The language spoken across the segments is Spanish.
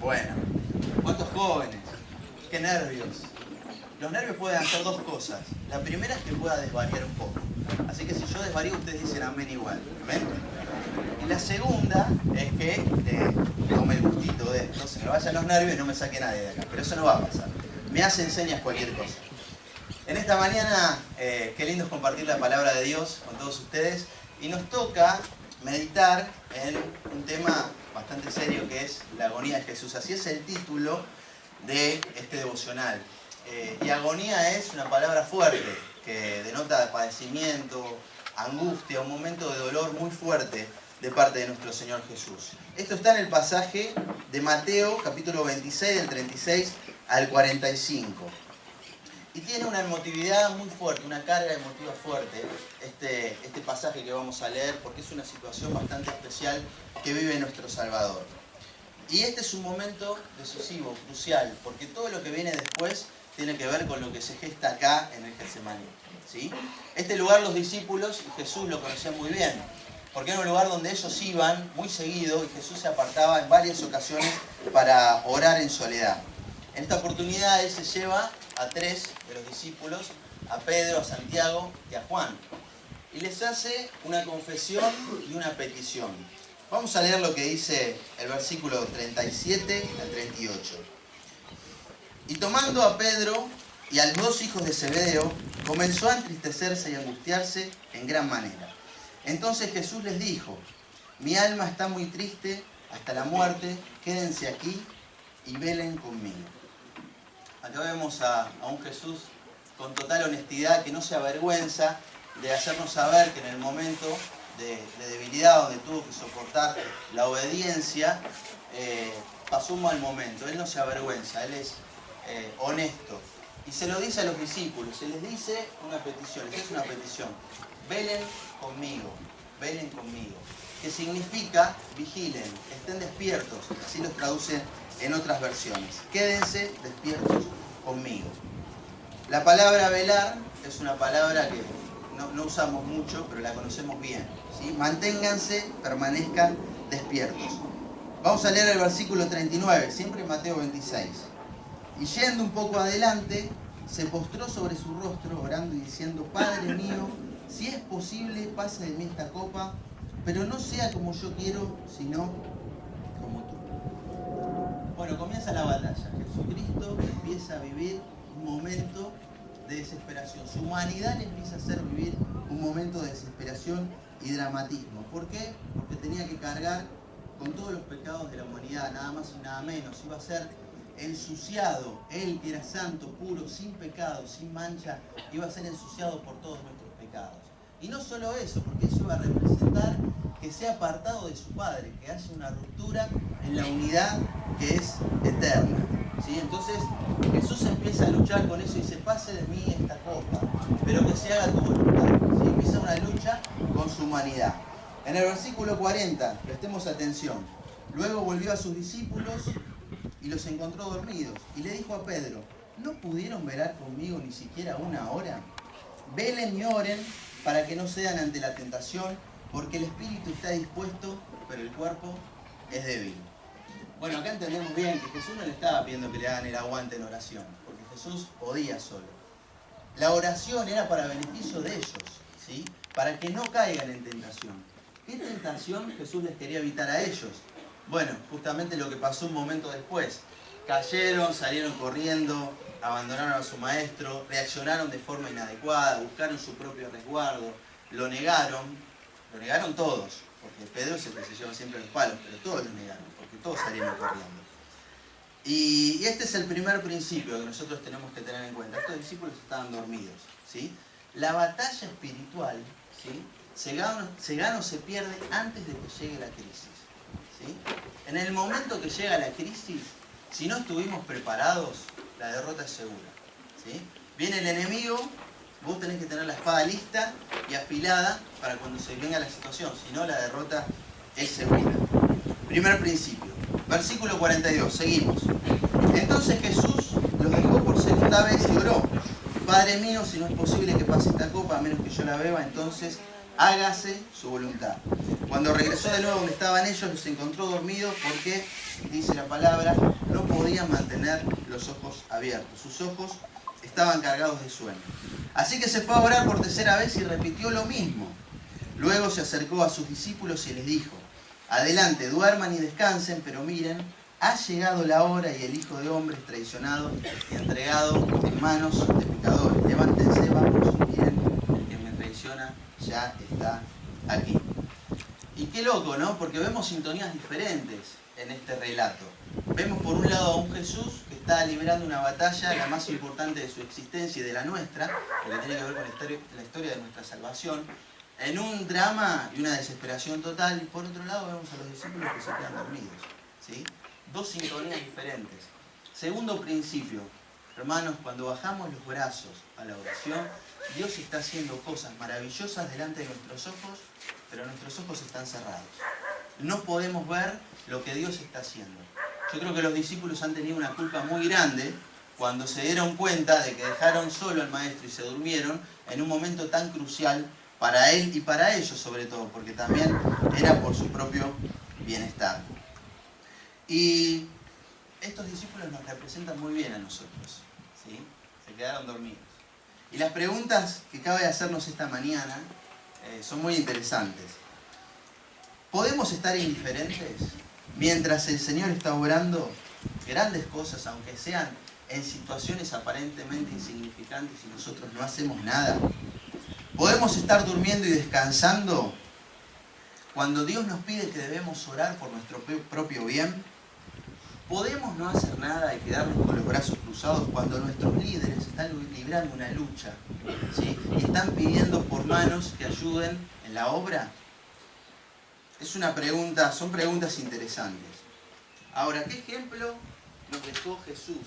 Bueno, ¿cuántos jóvenes? ¡Qué nervios! Los nervios pueden hacer dos cosas. La primera es que pueda desvariar un poco. Así que si yo desvarío, ustedes dicen amén igual. ¿Amén? Y la segunda es que tome el gustito de esto, se me vayan los nervios y no me saque nadie de acá. Pero eso no va a pasar. Me hacen señas cualquier cosa. En esta mañana, qué lindo es compartir la palabra de Dios con todos ustedes. Y nos toca meditar en un tema bastante serio que es la agonía de Jesús. Así es el título de este devocional. Y agonía es una palabra fuerte que denota padecimiento, angustia, un momento de dolor muy fuerte de parte de nuestro Señor Jesús. Esto está en el pasaje de Mateo, capítulo 26, del 36 al 45. Y tiene una emotividad muy fuerte, una carga emotiva fuerte, este pasaje que vamos a leer, porque es una situación bastante especial que vive nuestro Salvador. Y este es un momento decisivo, crucial, porque todo lo que viene después tiene que ver con lo que se gesta acá en el Getsemaní, ¿sí? Este lugar los discípulos y Jesús lo conocían muy bien, porque era un lugar donde ellos iban muy seguido y Jesús se apartaba en varias ocasiones para orar en soledad. En esta oportunidad Él se lleva a 3 de los discípulos, a Pedro, a Santiago y a Juan, y les hace una confesión y una petición. Vamos a leer lo que dice el versículo 37 al 38. Y tomando a Pedro y a los 2 hijos de Zebedeo, comenzó a entristecerse y angustiarse en gran manera. Entonces Jesús les dijo: mi alma está muy triste hasta la muerte, quédense aquí y velen conmigo. Acá vemos a un Jesús con total honestidad, que no se avergüenza de hacernos saber que en el momento de debilidad, donde tuvo que soportar la obediencia, pasó un mal momento. Él no se avergüenza, Él es honesto. Y se lo dice a los discípulos, se les dice una petición, les hace una petición: velen conmigo, que significa vigilen, estén despiertos, así los traducen en otras versiones. Quédense despiertos conmigo. La palabra velar es una palabra que no usamos mucho, pero la conocemos bien, ¿sí? Manténganse, permanezcan despiertos. Vamos a leer el versículo 39, siempre en Mateo 26. Y yendo un poco adelante, se postró sobre su rostro, orando y diciendo: Padre mío, si es posible, pase de mí esta copa, pero no sea como yo quiero, sino como tú. Bueno, comienza la batalla. Jesucristo empieza a vivir un momento de desesperación. Su humanidad le empieza a hacer vivir un momento de desesperación y dramatismo. ¿Por qué? Porque tenía que cargar con todos los pecados de la humanidad, nada más y nada menos. Iba a ser ensuciado, Él que era santo, puro, sin pecado, sin mancha, iba a ser ensuciado por todos nuestros pecados. Y no solo eso, porque eso iba a representar que sea apartado de su Padre, que haya una ruptura en la unidad que es eterna, ¿sí? Entonces Jesús empieza a luchar con eso y dice: pase de mí esta copa, pero que se haga tu voluntad, ¿sí? Empieza una lucha con su humanidad. En el versículo 40, prestemos atención: luego volvió a sus discípulos y los encontró dormidos, y le dijo a Pedro: ¿no pudieron velar conmigo ni siquiera una hora? Velen y oren para que no cedan ante la tentación, porque el espíritu está dispuesto, pero el cuerpo es débil. Bueno, acá entendemos bien que Jesús no le estaba pidiendo que le hagan el aguante en oración, porque Jesús podía solo. La oración era para beneficio de ellos, ¿sí? Para que no caigan en tentación. ¿Qué tentación Jesús les quería evitar a ellos? Bueno, justamente lo que pasó un momento después. Cayeron, salieron corriendo, abandonaron a su maestro, reaccionaron de forma inadecuada, buscaron su propio resguardo, lo negaron todos, porque Pedro es el que se lleva siempre los palos, pero todos lo negaron, porque todos salieron corriendo. Y este es el primer principio que nosotros tenemos que tener en cuenta. Estos discípulos estaban dormidos, ¿sí? La batalla espiritual, ¿sí?, se gana o se pierde antes de que llegue la crisis, ¿sí? En el momento que llega la crisis, si no estuvimos preparados, la derrota es segura, ¿sí? Viene el enemigo, vos tenés que tener la espada lista y afilada para cuando se venga la situación, si no, la derrota es segura. Primer principio. Versículo 42, seguimos. Entonces Jesús los dejó por segunda vez y oró: Padre mío, si no es posible que pase esta copa, a menos que yo la beba, entonces hágase su voluntad. Cuando regresó de nuevo donde estaban ellos, los encontró dormidos porque dice la palabra, no podía mantener los ojos abiertos. Sus ojos estaban cargados de sueño. Así que se fue a orar por tercera vez y repitió lo mismo. Luego se acercó a sus discípulos y les dijo: adelante, duerman y descansen, pero miren, ha llegado la hora y el Hijo de Hombre es traicionado y entregado en manos de pecadores. Levántense, vamos, miren, el que me traiciona ya está aquí. Y qué loco, ¿no? Porque vemos sintonías diferentes en este relato. Vemos por un lado a un Jesús que está librando una batalla, la más importante de su existencia y de la nuestra, porque tiene que ver con la historia de nuestra salvación, en un drama y una desesperación total. Y por otro lado vemos a los discípulos que se quedan dormidos, ¿sí? Dos sintonías diferentes. Segundo principio, hermanos, cuando bajamos los brazos a la oración, Dios está haciendo cosas maravillosas delante de nuestros ojos, pero nuestros ojos están cerrados. No podemos ver lo que Dios está haciendo. Yo creo que los discípulos han tenido una culpa muy grande cuando se dieron cuenta de que dejaron solo al Maestro y se durmieron en un momento tan crucial para Él y para ellos sobre todo, porque también era por su propio bienestar. Y estos discípulos nos representan muy bien a nosotros, ¿sí? Se quedaron dormidos. Y las preguntas que cabe hacernos esta mañana son muy interesantes. ¿Podemos estar indiferentes mientras el Señor está obrando grandes cosas, aunque sean en situaciones aparentemente insignificantes y nosotros no hacemos nada? ¿Podemos estar durmiendo y descansando cuando Dios nos pide que debemos orar por nuestro propio bien? ¿Podemos no hacer nada y quedarnos con los brazos cruzados cuando nuestros líderes están librando una lucha, ¿sí? Y están pidiendo por manos que ayuden en la obra? Es una pregunta, son preguntas interesantes. Ahora, ¿qué ejemplo nos dejó Jesús?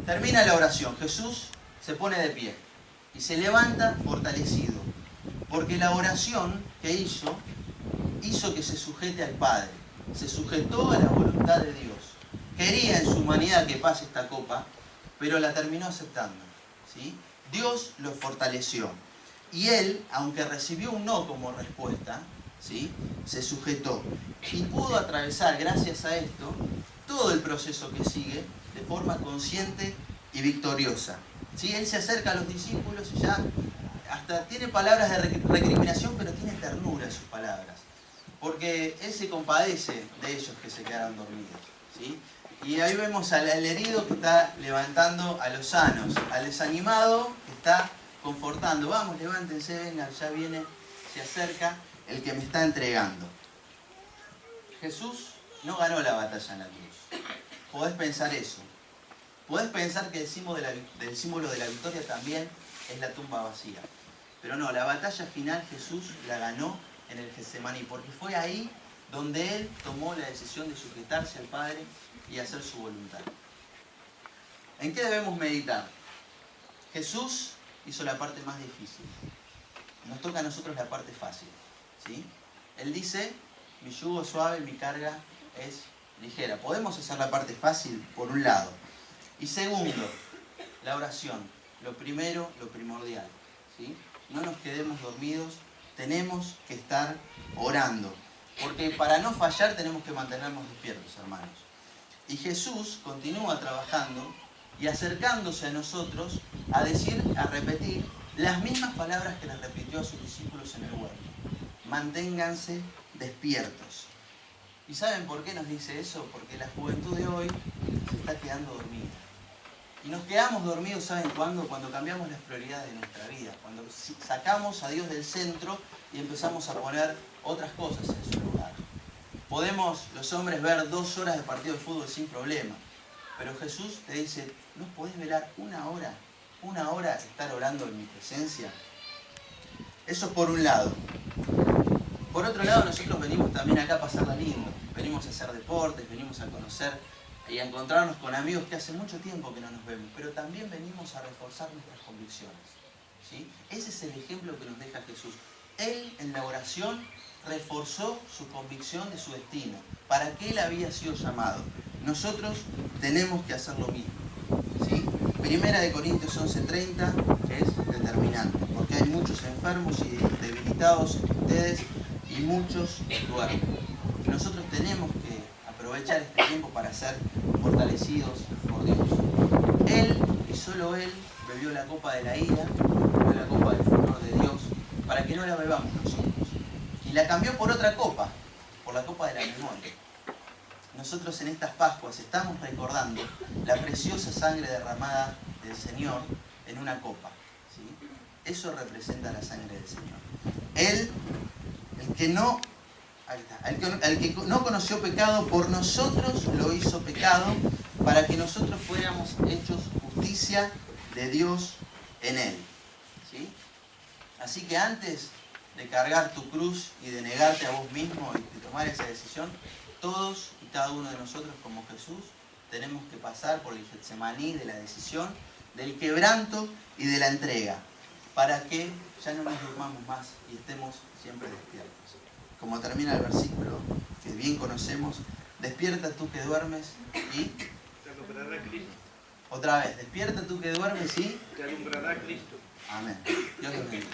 Termina la oración, Jesús se pone de pie y se levanta fortalecido, porque la oración que hizo que se sujete al Padre, se sujetó a la voluntad de Dios. Quería en su humanidad que pase esta copa, pero la terminó aceptando, ¿sí? Dios lo fortaleció. Y él, aunque recibió un no como respuesta, ¿sí?, se sujetó. Y pudo atravesar, gracias a esto, todo el proceso que sigue de forma consciente y victoriosa, ¿sí? Él se acerca a los discípulos y ya hasta tiene palabras de recriminación, pero tiene ternura en sus palabras. Porque él se compadece de ellos que se quedaron dormidos, ¿sí? Y ahí vemos al herido que está levantando a los sanos, al desanimado que está confortando. Vamos, levántense, vengan, ya viene, se acerca el que me está entregando. Jesús no ganó la batalla en la cruz. Podés pensar eso. Podés pensar que el símbolo de la victoria también es la tumba vacía. Pero no, la batalla final Jesús la ganó en el Getsemaní, porque fue ahí donde Él tomó la decisión de sujetarse al Padre y hacer su voluntad. ¿En qué debemos meditar? Jesús hizo la parte más difícil. Nos toca a nosotros la parte fácil, ¿sí? Él dice, mi yugo es suave, mi carga es ligera. Podemos hacer la parte fácil por un lado. Y segundo, la oración. Lo primero, lo primordial, ¿sí? No nos quedemos dormidos. Tenemos que estar orando, porque para no fallar tenemos que mantenernos despiertos, hermanos. Y Jesús continúa trabajando y acercándose a nosotros a decir, a repetir las mismas palabras que les repitió a sus discípulos en el huerto. Manténganse despiertos. ¿Y saben por qué nos dice eso? Porque la juventud de hoy se está quedando dormida. Y nos quedamos dormidos, ¿saben cuándo? Cuando cambiamos las prioridades de nuestra vida. Cuando sacamos a Dios del centro y empezamos a poner otras cosas en su lugar. Podemos, los hombres, ver 2 horas de partido de fútbol sin problema. Pero Jesús te dice, ¿no podés velar una hora estar orando en mi presencia? Eso por un lado. Por otro lado, nosotros venimos también acá a pasarla lindo. Venimos a hacer deportes, venimos a conocer y a encontrarnos con amigos que hace mucho tiempo que no nos vemos, pero también venimos a reforzar nuestras convicciones, ¿sí? Ese es el ejemplo que nos deja Jesús. Él en la oración reforzó su convicción de su destino, para que él había sido llamado. Nosotros tenemos que hacer lo mismo, ¿sí? Primera de Corintios 11:30 es determinante, porque hay muchos enfermos y debilitados entre ustedes y muchos duermen. Nosotros tenemos que aprovechar este tiempo para ser fortalecidos por Dios. Él, y solo Él, bebió la copa de la ira, bebió la copa del furor de Dios, para que no la bebamos nosotros. Y la cambió por otra copa, por la copa de la memoria. Nosotros en estas Pascuas estamos recordando la preciosa sangre derramada del Señor en una copa, ¿sí? Eso representa la sangre del Señor. Él, el que no conoció pecado, por nosotros lo hizo pecado, para que nosotros fuéramos hechos justicia de Dios en Él, ¿sí? Así que antes de cargar tu cruz y de negarte a vos mismo y de tomar esa decisión, todos y cada uno de nosotros como Jesús tenemos que pasar por el Getsemaní de la decisión, del quebranto y de la entrega, para que ya no nos durmamos más y estemos siempre despiertos. Como termina el versículo que bien conocemos, despierta tú que duermes y... Te alumbrará Cristo. Otra vez, despierta tú que duermes y... Te alumbrará Cristo. Amén. Dios te bendiga.